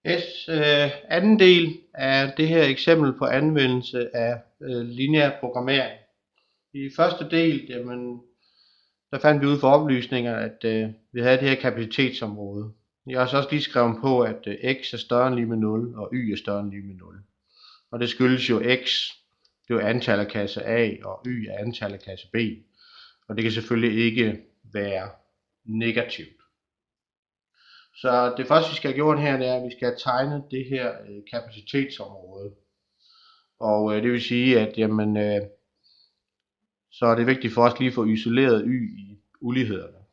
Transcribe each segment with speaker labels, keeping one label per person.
Speaker 1: Anden del af det her eksempel på anvendelse af lineær programmering. I første del, der fandt vi ud for oplysninger, at vi havde det her kapacitetsområde. Jeg har så også lige skrevet på, at x er større end lige med 0, og y er større end lige med 0. Og det skyldes jo x, det er jo antal af kasse A, og y er antal af kasse B. Og det kan selvfølgelig ikke være negativt. Så det første vi skal have gjort her, det er, at vi skal have tegnet det her kapacitetsområde. Og det vil sige, at så er det vigtigt for os lige at få isoleret y i ulighederne.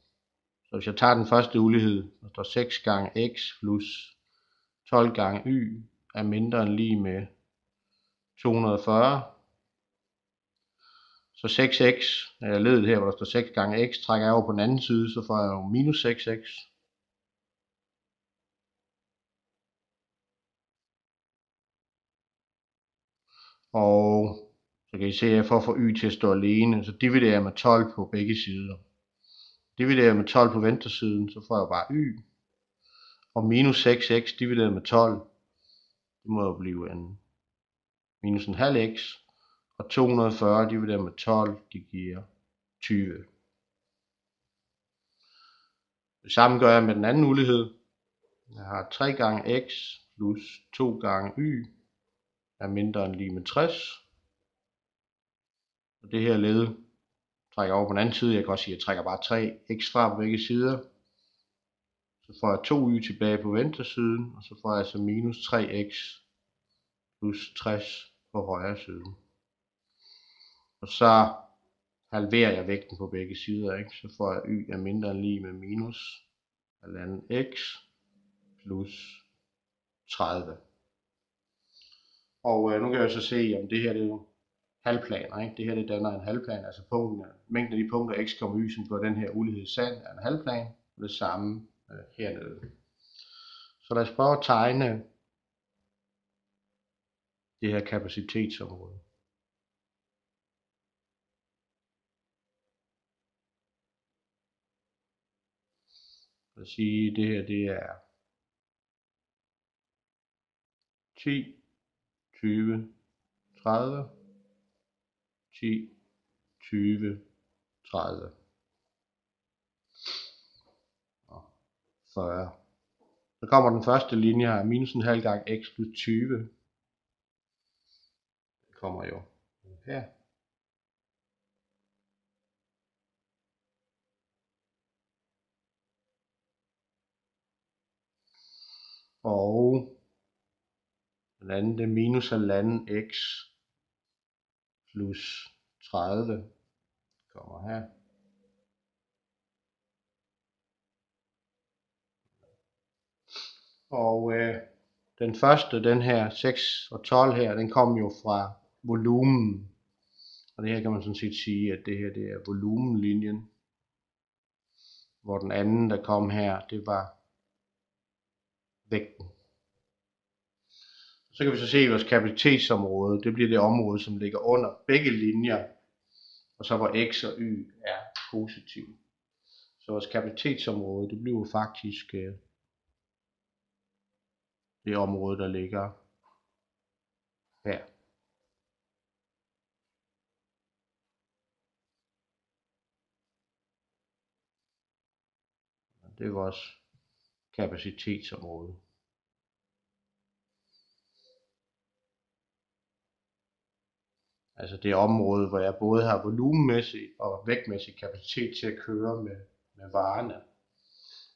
Speaker 1: Så hvis jeg tager den første ulighed, der står 6 gange x plus 12 gange y er mindre end lige med 240. Så 6x, ledet her, hvor der står 6 gange x, trækker jeg over på den anden side, så får jeg jo minus 6x. Og så kan I se, at jeg for at få y til at stå alene, så dividerer jeg med 12 på begge sider. Dividerer jeg med 12 på venstre siden, så får jeg bare y. Og minus 6x divideret med 12, det må jo blive en minus en halv x. Og 240 divideret med 12, det giver 20. Det samme gør jeg med den anden ulighed. Jeg har 3 gange x plus 2 gange y er mindre end lige med 60. Og det her led trækker over på den anden side. Jeg kan også sige, at jeg trækker bare 3x fra på begge sider. Så får jeg 2y tilbage på venstre siden, og så får jeg altså minus 3x plus 60 på højre side. Og så halverer jeg vægten på begge sider, ikke? Så får jeg y er mindre end lige med minus 1,5x plus 30. Og nu kan jeg så se, om det her det er jo halvplaner, ikke? Det her det danner en halvplan, altså mængden af de punkter x, y, som går den her ulighed sand, er en halvplan, og det samme hernede. Så lad os prøve at tegne det her kapacitetsområde. Lad os sige, at det her det er 10, 20, 30, 10, 20, 30 og 40. Så kommer den første linje her, minus en halv gang x plus 20. Det kommer jo her. Og den anden, det er minus halvanden x plus 30, kommer her. Og den første, den her 6 og 12 her, den kom jo fra volumen. Og det her kan man sådan set sige, at det her det er volumenlinjen. Hvor den anden, der kom her, det var vægten. Så kan vi så se, at vores kapacitetsområde, det bliver det område, som ligger under begge linjer, og så hvor x og y er positive. Så vores kapacitetsområde, det bliver faktisk det område, der ligger her. Det er vores kapacitetsområde. Altså det område, hvor jeg både har volumenmæssig og vægtmæssig kapacitet til at køre med varerne.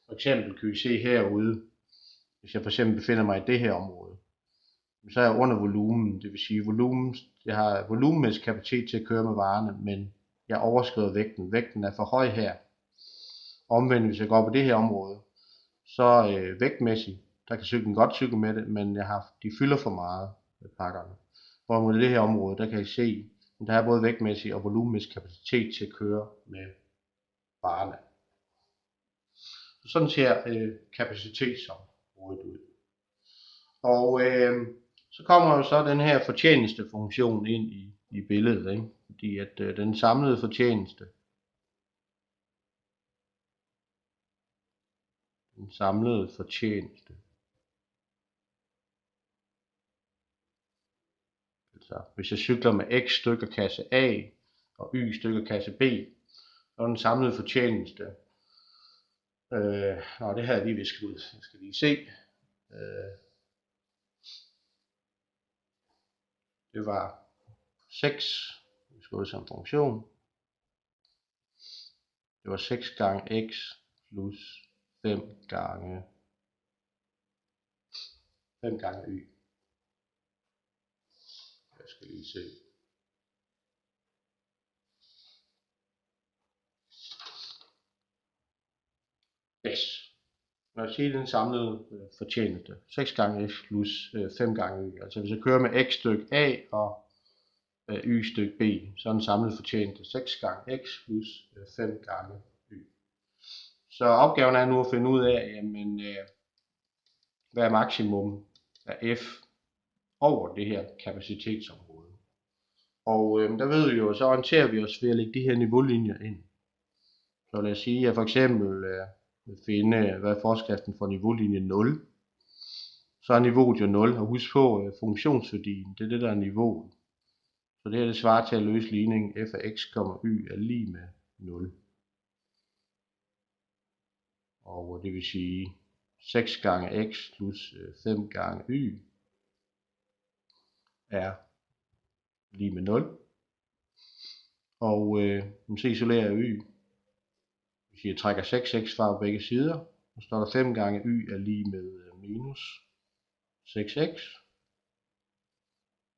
Speaker 1: For eksempel kan vi se herude, hvis jeg for eksempel befinder mig i det her område, så er jeg under volumen, det vil sige jeg har volumenmæssig kapacitet til at køre med varerne, men jeg overskrider vægten. Vægten er for høj her. Omvendt, hvis jeg går på det her område, så vægtmæssigt, der kan cyklen godt cykle med det, men de fylder for meget med pakkerne. Hvorimod i det her område, der kan I se, at der er både vægtmæssig og volumenmæssig kapacitet til at køre med varerne. Så sådan ser kapacitetsområdet ud. Og så kommer jo så den her fortjenestefunktion ind i billedet, ikke? Fordi at den samlede fortjeneste, Så hvis jeg cykler med x stykker kasse A og y stykker kasse B, så er den samlede fortjeneste. Det her er lige visket ud. Jeg skal lige se. Det var 6, vi skal ud som funktion. Det var 6 gange x plus 5 gange y. Jeg skal lige se. Yes. Når jeg siger den samlede fortjeneste, 6 gange x plus 5 gange y. Altså hvis jeg kører med x stykke A og y stykke B, så er den samlede fortjeneste 6 gange x plus 5 gange y. Så opgaven er nu at finde ud af, jamen, hvad er maksimum af f over det her kapacitetsområde. Og der ved vi jo, så orienterer vi os ved at lægge de her niveaulinjer ind. Så lad os sige, at jeg for eksempel vil finde, hvad er forskriften for niveaulinje 0. Så er niveauet jo 0, og husk på funktionsværdien, det er det der er niveauet. Så det her det svarer til at løse ligningen f af x, y er lige med 0. Og det vil sige 6 gange x plus 5 gange y er lige med 0. Og så isolerer jeg y. Hvis jeg trækker 6x fra begge sider, så står der 5 gange y er lige med minus 6x.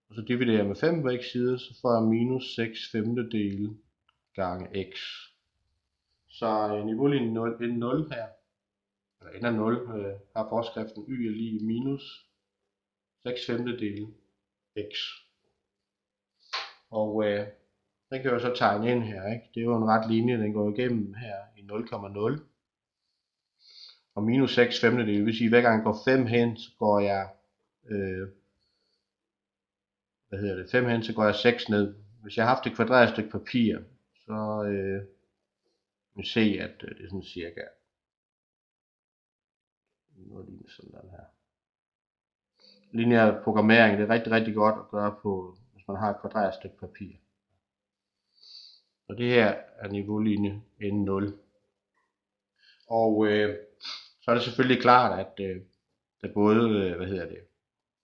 Speaker 1: Og så dividerer jeg med 5 på x side, så får jeg minus 6 femtedele gange x. Så niveaulinjen 0 her, eller ender 0, har forskriften y er lige minus 6 femtedele x. Og den kan jeg så tegne ind her, ikke? Det er jo en ret linje, den går igennem her i 0,0. Og minus 6 femtedele, det vil sige, at hver gang jeg går 5 hen, så går jeg 5 hen, så går jeg 6 ned. Hvis jeg har haft et kvadreret stykke papir, så vil se, at det er sådan cirka noget lignende sådan her. Lineær programmering, det er rigtig, rigtig godt at gøre på, hvis man har et kvadreret stykke papir. Og det her er niveaulinje N0. Og så er det selvfølgelig klart, at der både,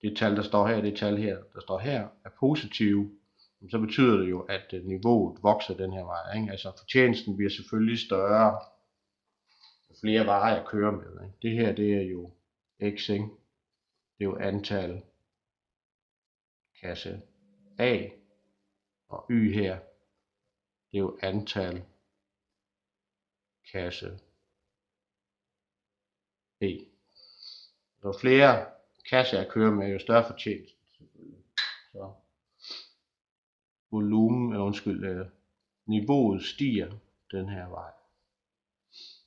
Speaker 1: det tal, der står her, det tal her, der står her, er positive. Så betyder det jo, at niveauet vokser den her vej. Ikke? Altså fortjenesten bliver selvfølgelig større, jo flere varer jeg kører med. Ikke? Det her, det er jo x, ikke? Det er jo antal kasse A, og y her, det er jo antal kasse B. Jo flere kasser jeg kører med, jo større fortjeneste selvfølgelig. Så niveauet stiger den her vej.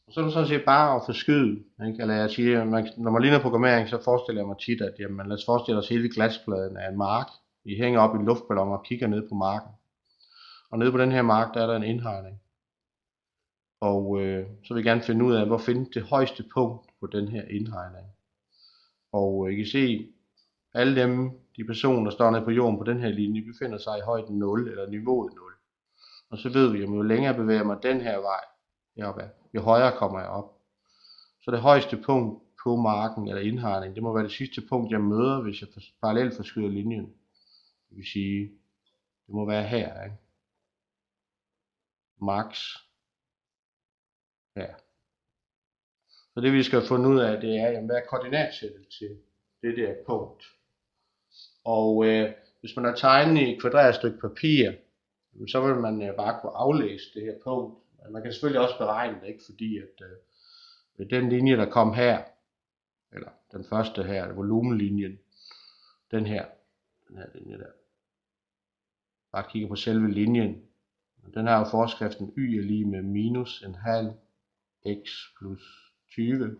Speaker 1: Og så er det sådan set bare at forskyde, ikke? Eller jeg siger, når man ligner programmering, så forestiller jeg mig tit, at jamen, lad os forestille os hele glaspladen af en mark. Vi hænger op i en luftballon og kigger ned på marken. Og nede på den her mark, der er der en indhegning. Og så vil jeg gerne finde ud af, hvor findes det højeste punkt på den her indhegning. Og I kan se, alle de personer, der står nede på jorden på den her linje, befinder sig i højden 0 eller niveauet 0. Og så ved vi, at jo længere jeg bevæger mig den her vej heroppe, jo højere kommer jeg op. Så det højeste punkt på marken eller indhegning, det må være det sidste punkt, jeg møder, hvis jeg parallelt forskyder linjen. Det vil sige, det må være her, ikke? Max her. Så det vi skal have fundet ud af, det er, jamen, hvad er koordinatsættet til det der punkt. Og hvis man har tegnet i et kvadreret stykke papir, så vil man bare kunne aflæse det her punkt. Men man kan selvfølgelig også beregne det, ikke? Fordi at den linje, der kom her, eller den første her, volumenlinjen, den her linje der, bare kigger på selve linjen, den har jo forskriften y er lige med minus en halv x plus 20,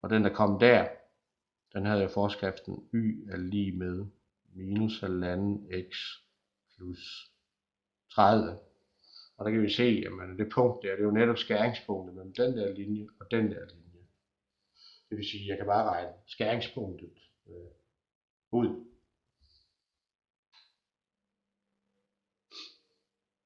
Speaker 1: og den der kom der, den havde jo forskriften y er lige med minus halvanden x plus 30. Og der kan vi se, at det punkt der, det er jo netop skæringspunktet mellem den der linje og den der linje. Det vil sige, at jeg kan bare regne skæringspunktet ud.